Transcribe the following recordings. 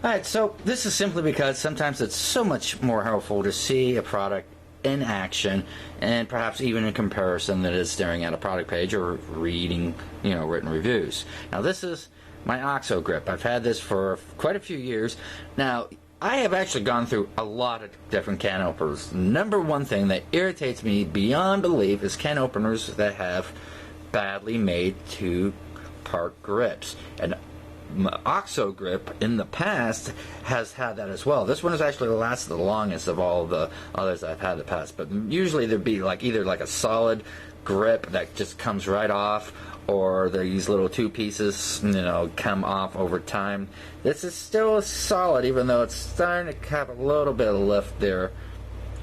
Alright, so this is simply because sometimes it's so much more helpful to see a product in action, and perhaps even in comparison, that is staring at a product page or reading, written reviews. Now this is my OXO grip. I've had this for quite a few years. Now, I have actually gone through a lot of different can openers. Number one thing that irritates me beyond belief is can openers that have badly made two-part grips. And OXO grip in the past has had that as well. This one has actually lasted the longest of all the others I've had in the past. But usually there'd be either a solid grip that just comes right off, or these little two pieces, come off over time. This is still solid, even though it's starting to have a little bit of lift there,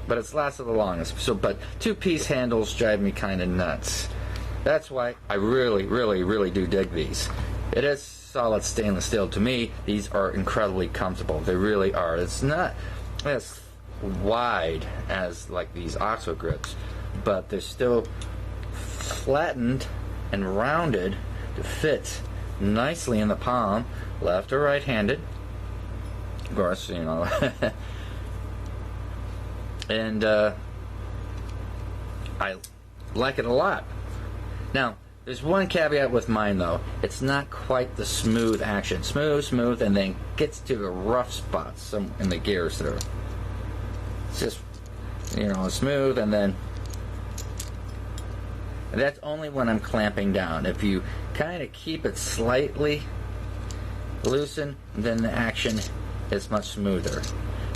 but it's lasted the longest. But two-piece handles drive me kind of nuts. That's why I really, really, really do dig these. It is solid stainless steel. To me, these are incredibly comfortable. They really are. It's not as wide as these OXO grips, but they're still flattened and rounded to fit nicely in the palm, left or right-handed. Of course, and I like it a lot. Now, there's one caveat with mine, though. It's not quite the smooth action. Smooth, and then gets to the rough spots in the gears there. It's just, smooth, and then that's only when I'm clamping down. If you kind of keep it slightly loosened, then the action is much smoother.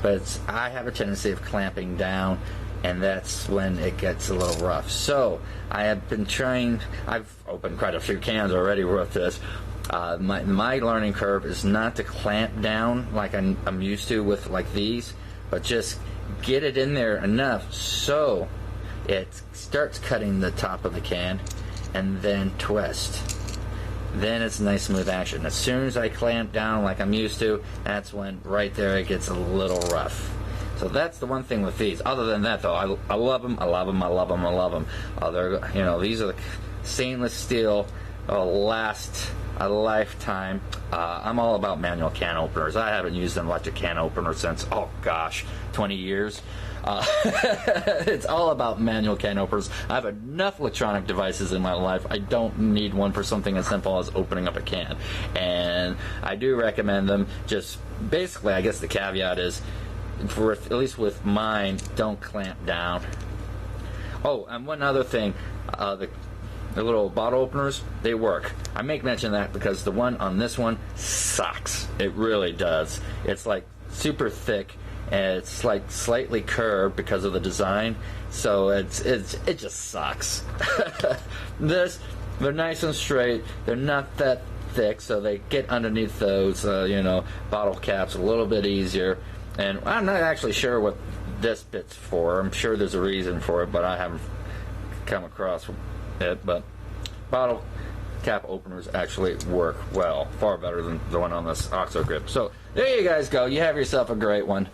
But I have a tendency of clamping down, and that's when it gets a little rough. So I have been trying. I've opened quite a few cans already with this. My learning curve is not to clamp down like I'm used to with these, but just get it in there enough so it starts cutting the top of the can, and then twist. Then it's nice smooth action. As soon as I clamp down like I'm used to, that's when right there it gets a little rough. So that's the one thing with these. Other than that, though, I love them. I love them. I love them. I love them. These are the stainless steel. Last a lifetime. I'm all about manual can openers. I haven't used an electric can opener since 20 years. It's all about manual can openers. I have enough electronic devices in my life. I don't need one for something as simple as opening up a can. And I do recommend them. Just basically, I guess the caveat is, at least with mine, don't clamp down. Oh, and one other thing, the little bottle openers, they work. I make mention of that because the one on this one sucks. It really does. It's super thick, and it's slightly curved because of the design. So it just sucks. They're nice and straight. They're not that thick, so they get underneath those bottle caps a little bit easier. And I'm not actually sure what this bit's for. I'm sure there's a reason for it, but I haven't come across it. But bottle cap openers actually work well, far better than the one on this OXO grip. So there you guys go. You have yourself a great one.